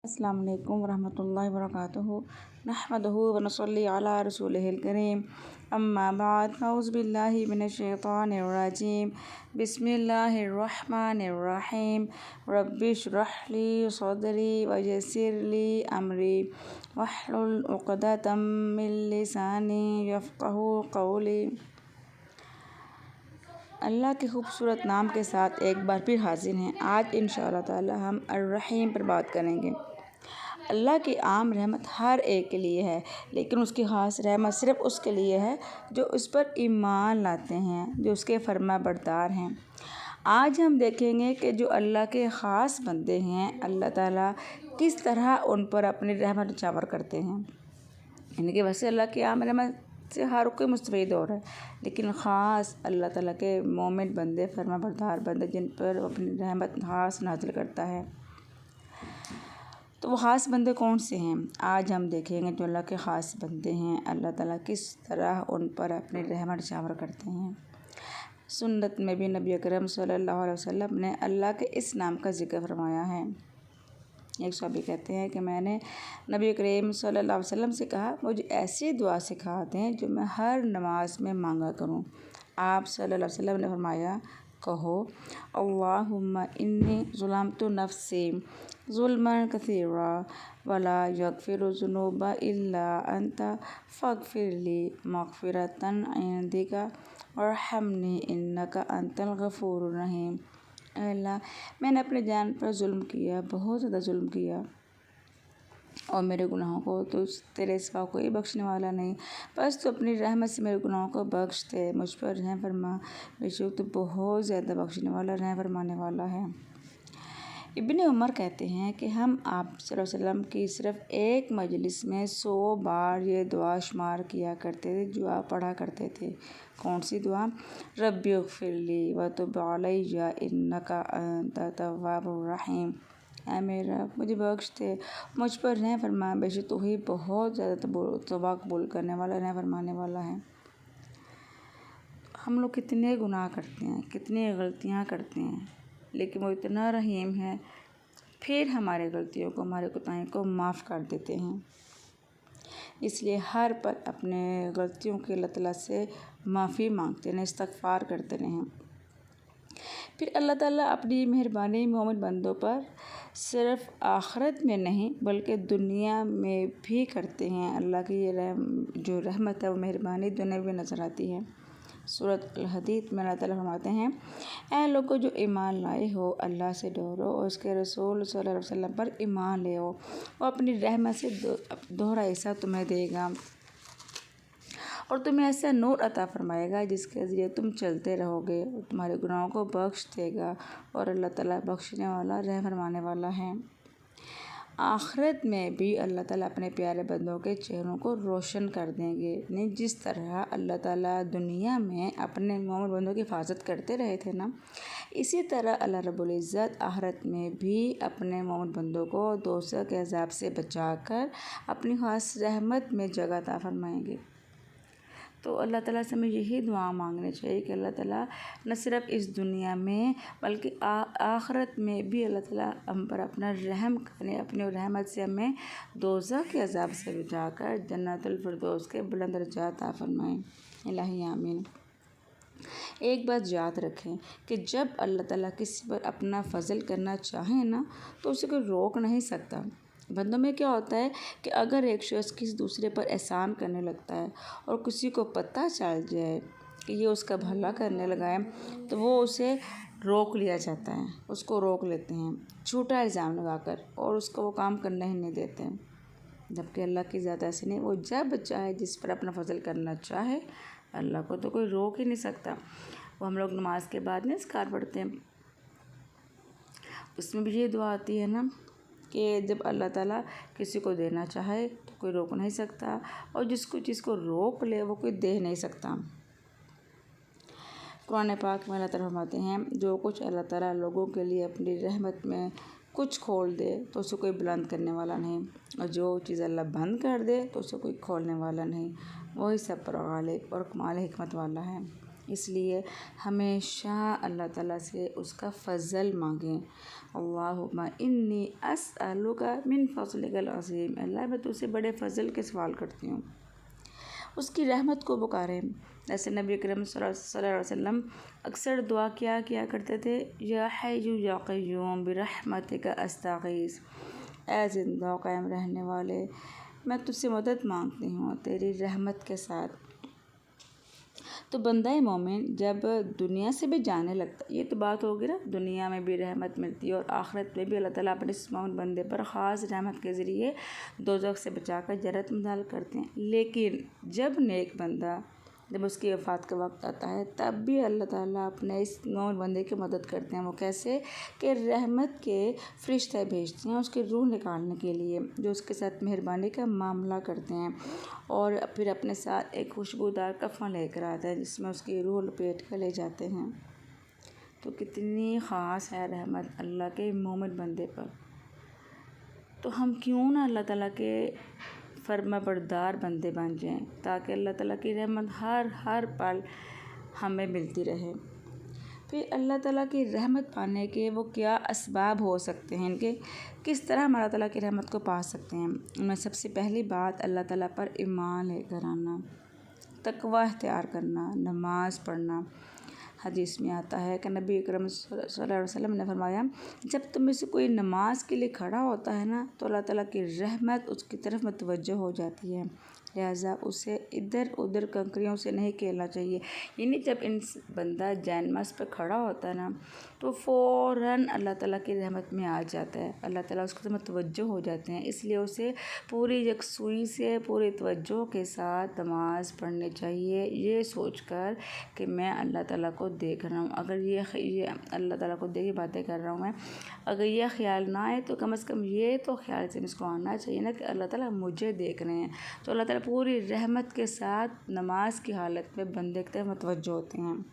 अस्सलाम वालेकुम वरहमतुल्लाहि वबरकातुहू नहमदुहू व नसल्ली अला रसूलिहिल करीम अम्मा बाद औज़ु बिल्लाहि मिनश शैतानिर रजीम बिस्मिल्लाहिर रहमानिर रहीम रब्बिश्रह ली सदरी व यस्सिर ली अमरी वहलुल उक़दतम मिन लिसानी यफ़क़हू क़ौली। अल्लाह के खूबसूरत नाम के साथ एक बार फिर हाजिर हैं। आज इंशाअल्लाह ताला हम अर्रहीम पर बात करेंगे। अल्लाह की आम रहमत हर एक के लिए है, लेकिन उसकी ख़ास रहमत सिर्फ़ उसके लिए है जो उस पर ईमान लाते हैं, जो उसके फर्मा बरदार हैं। आज हम देखेंगे कि जो अल्लाह के ख़ास बंदे हैं, अल्लाह ताला किस तरह उन पर अपनी रहमत निछावर करते हैं। यानी कि वैसे अल्लाह की आम रहमत से हर कोई मुस्तफ़ीद हो रहा है, लेकिन ख़ास अल्लाह ताला के मोमिन बंदे, फर्मा बरदार बंदे, जिन पर अपनी रहमत ख़ास नाज़िल करता है, तो वो ख़ास बंदे कौन से हैं आज हम देखेंगे। जो अल्लाह के ख़ास बंदे हैं, अल्लाह ताला किस तरह उन पर अपनी रहमत निछावर करते हैं। सुन्नत में भी नबी अकरम सल्लल्लाहु अलैहि वसल्लम ने अल्लाह के इस नाम का ज़िक्र फरमाया है। एक सहाबी कहते हैं कि मैंने नबी करीम सल्लल्लाहु अलैहि वसल्लम से कहा, मुझे ऐसी दुआ सिखा दें जो मैं हर नमाज में मांगा करूं। आप सल्लल्लाहु अलैहि वसल्लम ने फरमाया, कहो अल्लाहुम्मा इन्नी ज़ुलमतु नफ्सी ज़ुल्मन कसीरा वला यगफिरु ज़ुनूबा इल्ला अंता फ़ग़फ़िरली मग़फ़िरतन इंदिका वरहमनी इन्नका अंतल गफ़ूरुर रहीम। अल्लाह, मैंने अपने जान पर जुल्म किया, बहुत ज़्यादा जुल्म किया, और मेरे गुनाहों को तो तेरे सिवा कोई बख्शने वाला नहीं। बस तो अपनी रहमत से मेरे गुनाहों को बख्श दे, मुझ पर रहम फरमा, बेशक तो बहुत ज़्यादा बख्शने वाला, रहम फरमाने वाला है। इब्ने उमर कहते हैं कि हम आप सल्लल्लाहु अलैहि वसल्लम की सिर्फ़ एक मजलिस में 100 बार ये दुआ शुमार किया करते थे, जो आप पढ़ा करते थे। कौन सी दुआ? रब्बिग़फ़िरली व तुब अलैया इन्नका अंता तव्वाबुर रहीम। ऐ मेरा रब, मुझे बख्श दे, मुझ पर रहम फरमा, बेशक तू ही बहुत ज़्यादा तौबा कबूल करने वाला, रहम फरमाने वाला है। हम लोग कितने गुनाह करते हैं, कितनी गलतियाँ करते हैं, लेकिन वो इतना रहीम है, फिर हमारे गलतियों को, हमारे कोताही को माफ़ कर देते हैं। इसलिए हर पल अपने गलतियों के अल्लाह ताला से माफ़ी मांगते रहें, इस्तग़फ़ार करते रहें। फिर अल्लाह ताला अपनी मेहरबानी मोमिन बंदों पर सिर्फ़ आखिरत में नहीं बल्कि दुनिया में भी करते हैं। अल्लाह की ये जो रहमत है, वो मेहरबानी दुनिया में नज़र आती है। सूरत अल हदीद में अल्लाह ताला फरमाते हैं, ऐ लोगों जो ईमान लाए हो, अल्लाह से डरो और उसके रसूल सल्लल्लाहु अलैहि वसल्लम पर ईमान ले आओ, वो अपनी रहमत से दोहरा हिस्सा तुम्हें देगा और तुम्हें ऐसा नूर अता फरमाएगा जिसके ज़रिए तुम चलते रहोगे और तुम्हारे गुनाहों को बख्श देगा। और अल्लाह ताला बख्शने वाला, रहम फरमाने वाला है। आखिरत में भी अल्लाह ताला अपने प्यारे बंदों के चेहरों को रोशन कर देंगे। नहीं, जिस तरह अल्लाह ताला दुनिया में अपने मोमिन बंदों की हिफाजत करते रहे थे ना, इसी तरह अल्लाह रब्बुल इज़्ज़त आखिरत में भी अपने मोमिन बंदों को दोज़ख के अज़ाब से बचाकर अपनी ख़ास रहमत में जगह अता फरमाएंगे। तो अल्लाह ताला से हमें यही दुआ मांगनी चाहिए कि अल्लाह ताला न सिर्फ़ इस दुनिया में बल्कि आखिरत में भी अल्लाह ताला हम पर अपना रहम करें, अपनी रहमत से हमें दोज़ख के अज़ाब से बचाकर जन्नतुल फ़िरदौस के बुलंद दर्जात अता फरमाएं। इलाही आमीन। एक बात याद रखें कि जब अल्लाह ताला किसी पर अपना फ़ज़ल करना चाहे ना, तो उसे कोई रोक नहीं सकता। बंदों में क्या होता है कि अगर एक शख्स किसी दूसरे पर एहसान करने लगता है और किसी को पता चल जाए कि ये उसका भला करने लगा है, तो वो उसे रोक लिया जाता है, उसको रोक लेते हैं झूठा इल्ज़ाम लगाकर, और उसको वो काम करने ही नहीं देते हैं। जबकि अल्लाह की ज़ात ऐसी नहीं, वो जब चाहे जिस पर अपना फ़ज़ल करना चाहे, अल्लाह को तो कोई रोक ही नहीं सकता। वो हम लोग नमाज के बाद नहीं ज़िक्र पढ़ते हैं, उसमें भी ये दुआ आती है ना कि जब अल्लाह ताला किसी को देना चाहे तो कोई रोक नहीं सकता, और जिसको रोक ले वो कोई दे नहीं सकता। कुरान पाक में अल्लाह ताला फरमाते हैं, जो कुछ अल्लाह ताला लोगों के लिए अपनी रहमत में कुछ खोल दे तो उसे कोई बुलंद करने वाला नहीं, और जो चीज़ अल्लाह बंद कर दे तो उसे कोई खोलने वाला नहीं। वही सब पर गालिब और कमाल हिकमत वाला है। इसलिए हमेशा अल्लाह ताला से उसका फ़ज़ल मांगें। अल्लाहुम्मा इन्नी अस्अलुका मिन फ़ज़लिकल अज़ीम, अल्लाह मैं तुझसे बड़े फ़ज़ल के सवाल करती हूँ, उसकी रहमत को पुकारें। जैसे नबी करीम सल्लल्लाहु अलैहि वसल्लम अक्सर दुआ किया करते थे, या हय्यु या क़य्यूम बिरहमतिका अस्तग़ीस, ऐ ज़िंदा कायम रहने वाले मैं तुझसे मदद मांगती हूँ तेरी रहमत के साथ। तो बंदा मोमिन जब दुनिया से भी जाने लगता, ये तो बात होगी ना, दुनिया में भी रहमत मिलती है और आखिरत में भी अल्लाह ताला अपने इस मोमिन बंदे पर ख़ास रहमत के ज़रिए दोज़ख से बचाकर जन्नत में दाखिल करते हैं। लेकिन जब नेक बंदा, जब उसकी वफ़ात का वक्त आता है, तब भी अल्लाह ताला अपने इस मोमिन बंदे की मदद करते हैं। वो कैसे कि रहमत के फ़रिश्ते भेजते हैं उसकी रूह निकालने के लिए, जो उसके साथ मेहरबानी का मामला करते हैं, और फिर अपने साथ एक खुशबूदार कफ़न लेकर आते हैं जिसमें उसकी रूह लपेट कर ले जाते हैं। तो कितनी ख़ास है रहमत अल्लाह के मोमिन बंदे पर। तो हम क्यों ना अल्लाह ताला के फर्माबरदार बंदे बन जाएं, ताकि अल्लाह ताला की रहमत हर पल हमें मिलती रहे। फिर अल्लाह ताला की रहमत पाने के वो क्या असबाब हो सकते हैं, इनके किस तरह हम अल्लाह ताला की रहमत को पा सकते हैं। उनमें सबसे पहली बात अल्लाह ताला पर ईमान लेकर आना, तकवा इख्तियार करना, नमाज़ पढ़ना। हदीस में आता है कि नबी अकरम सल्लल्लाहु अलैहि वसल्लम ने फरमाया, जब तुम में से कोई नमाज के लिए खड़ा होता है ना, तो अल्लाह ताला की रहमत उसकी तरफ मुतवज्जो हो जाती है, लिहाजा उसे इधर उधर कंकरियों से नहीं खेलना चाहिए। यानी जब बंदा जैनमाज़ पर खड़ा होता है ना, तो फ़ौरन अल्लाह ताला की रहमत में आ जाता है, अल्लाह ताला उसकी तरफ मुतवज्जो हो जाते हैं। इसलिए उसे पूरी यकसुई से, पूरी तवज्जो के साथ नमाज़ पढ़नी चाहिए, ये सोचकर कि मैं अल्लाह ताला को देख रहा हूँ। अगर ये अल्लाह ताला को देख बातें कर रहा हूँ मैं, अगर ये ख्याल ना आए तो कम से कम ये तो ख्याल से इसको आना चाहिए ना कि अल्लाह ताला मुझे देख रहे हैं। तो अल्लाह ताला पूरी रहमत के साथ नमाज की हालत में बंदे की तरफ मुतवज्जो होते हैं।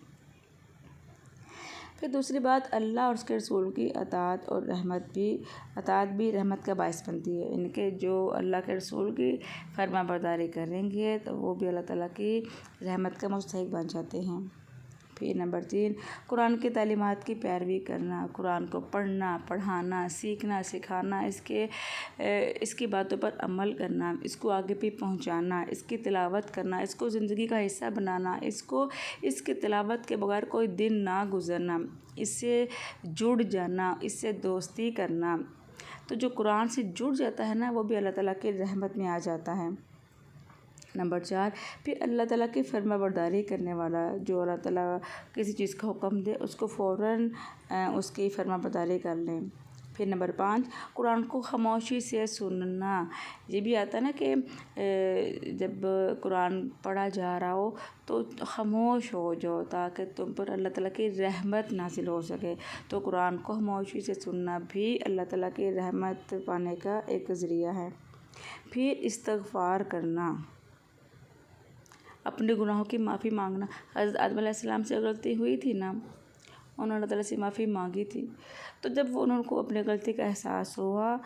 फिर दूसरी बात, अल्लाह और उसके रसूल की अताअत भी रहमत का बायस बनती है। इनके जो अल्लाह के रसूल की फरमाबरदारी करेंगे तो वो भी अल्लाह ताला की रहमत का मुस्तहिक बन जाते हैं। फिर नंबर 3, कुरान की तालीमात की पैरवी करना, कुरान को पढ़ना, पढ़ाना, सीखना, सिखाना, इसकी बातों पर अमल करना, इसको आगे भी पहुंचाना, इसकी तिलावत करना, इसको ज़िंदगी का हिस्सा बनाना, इसकी तिलावत के बगैर कोई दिन ना गुजरना, इससे जुड़ जाना, इससे दोस्ती करना। तो जो कुरान से जुड़ जाता है ना, वो भी अल्लाह ताला की रहमत में आ जाता है। नंबर 4, फिर अल्लाह ताला की फरमाबरदारी करने वाला, जो अल्लाह ताला किसी चीज़ का हुक्म दे उसको फ़ौरन उसकी फरमाबरदारी कर लें। फिर नंबर 5, कुरान को खामोशी से सुनना। ये भी आता है ना कि जब कुरान पढ़ा जा रहा हो तो खामोश हो जाओ, ताकि तुम पर अल्लाह ताला की रहमत नाज़िल हो सके। तो कुरान को खामोशी से सुनना भी अल्लाह ताला की रहमत पाने का एक ज़रिया है। फिर इस्तग़फ़ार करना, अपने गुनाहों की माफ़ी मांगना। हज़रत आदम अलैहिस्सलाम से गलती हुई थी ना, उन्होंने अल्लाह ताला से माफ़ी मांगी थी। तो जब उनको अपनी गलती का एहसास हुआ,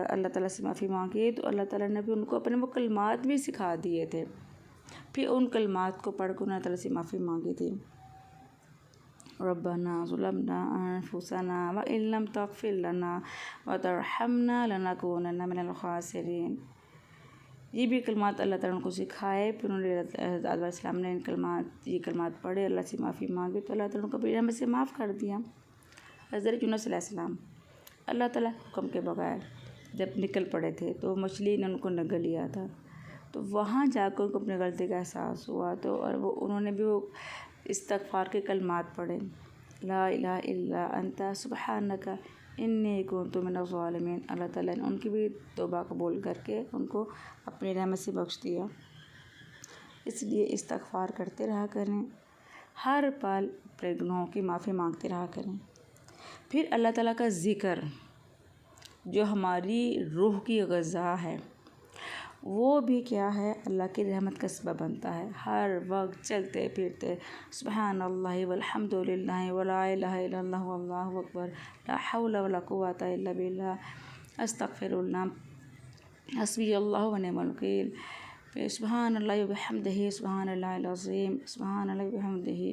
अल्लाह ताला से माफ़ी मांगी, तो अल्लाह ताला ने भी उनको अपने वो कलमात भी सिखा दिए थे। फिर उन कलमात को पढ़ कर उन्होंने ताला से माफ़ी मांगी थी, रब्बना ज़ुलमना अनफुसना व इन लम तग़फिर लना व तरहमना लनकुनन्ना मिनल ख़ासिरीन। ये भी कलमात अल्लाह ताला उनको सिखाए। फिर उन्होंने आदम अलैहिस्सलाम ने ये कलमात पढ़े, अल्लाह से माफ़ी मांगी, तो अल्लाह ताला उनको अपनी रहमत से माफ़ कर दिया। हज़रत यूनुस अलैहिस्सलाम अल्लाह ताला हुक्म के बगैर जब निकल पड़े थे, तो मछली ने उनको निगल लिया था। तो वहाँ जाकर उनको अपनी गलती का एहसास हुआ, तो और उन्होंने भी वो इस्तग़फ़ार के कलमात पढ़े, ला इलाहा इल्ला अंता सुब्हानका इन्नी कुन्तु मिनज़ ज़ालिमीन। अल्लाह ताला ने उनकी भी तौबा कबूल करके उनको अपनी रहमत से बख्श दिया। इसलिए इस्तग़फ़ार करते रहा करें, हर पल अपने गुनाहों की माफ़ी मांगते रहा करें। फिर अल्लाह ताला का ज़िक्र, जो हमारी रूह की ग़िज़ा है, वो भी क्या है, अल्लाह की रहमत का सबब बनता है। हर वक्त चलते फिरते सुब्हानल्लाहि वल्हम्दुलिल्लाहि वला इलाहा इल्लल्लाह वल्लाहु अकबर, ला हौला वला कुव्वता इल्ला बिल्लाह, अस्तग़फिरुल्लाह, हस्बी अल्लाहु व निअमल वकील। फिर सुबहानल्लाहि व बिहम्दिही सुबहानल्लाहिल अज़ीम सुबहानल्लाहि व बिहम्दिही।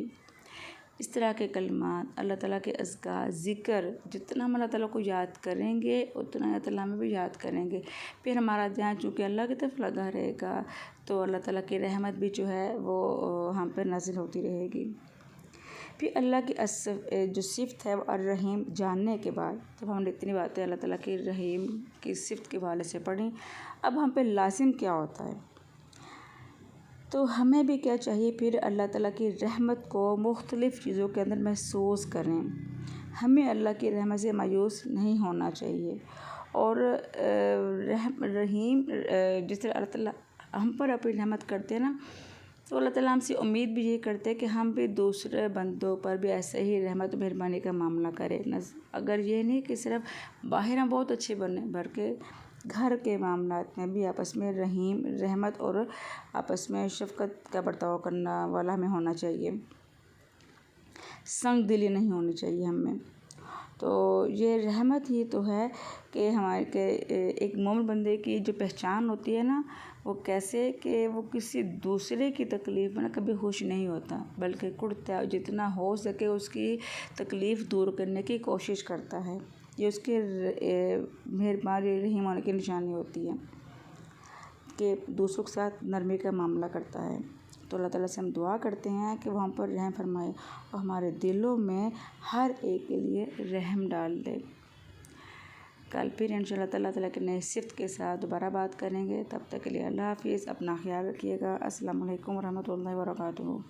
इस तरह के कलमात, अल्लाह ताला के अज़कार, ज़िक्र, जितना हम अल्लाह ताला को याद करेंगे उतना अल्लाह ताला हमें भी याद करेंगे। फिर हमारा ध्यान चूँकि अल्लाह की तरफ लगा रहेगा तो अल्लाह ताला की रहमत भी जो है वो हम पर नाज़िल होती रहेगी। फिर अल्लाह की जो सिफ़त है वो अर्रहीम जानने के बाद जब हमने इतनी बातें अल्लाह ताला की रहीम की सिफ़त के हवाले से पढ़ी, अब हम पे लाज़िम क्या होता है, तो हमें भी क्या चाहिए फिर अल्लाह ताला की रहमत को मुख्तलिफ़ चीज़ों के अंदर महसूस करें। हमें अल्लाह की रहमत से मायूस नहीं होना चाहिए और रहीम जिस तरह अल्लाह ताला हम पर अपनी रहमत करते हैं ना, तो अल्लाह ताला हमसे उम्मीद भी ये करते हैं कि हम भी दूसरे बंदों पर भी ऐसे ही रहमत मेहरबानी का मामला करें। अगर ये नहीं कि सिर्फ बाहर हम बहुत अच्छे बने, बल्कि घर के मामलात में भी आपस में रहीम रहमत और आपस में शफ़क़त का बर्ताव करना वाला हमें होना चाहिए। संग दिली नहीं होनी चाहिए हमें। तो ये रहमत ही तो है कि हमारे के एक मोमिन बंदे की जो पहचान होती है ना, वो कैसे कि वो किसी दूसरे की तकलीफ़ में ना कभी खुश नहीं होता, बल्कि कुड़ता जितना हो सके उसकी तकलीफ़ दूर करने की कोशिश करता है। ये उसके मेहरबान रहीम होने की निशानी होती है कि दूसरों के साथ नरमी का मामला करता है। तो अल्लाह ताला से हम दुआ करते हैं कि वो हम पर रहम फरमाए और हमारे दिलों में हर एक के लिए रहम डाल दे। कल फिर इंशाअल्लाह ताला के नए सिफ़त के साथ दोबारा बात करेंगे। तब तक के लिए अल्लाह हाफ़िज़। अपना ख़्याल रखिएगा। अस्सलामु अलैकुम व रहमतुल्लाहि व बरकातुहू।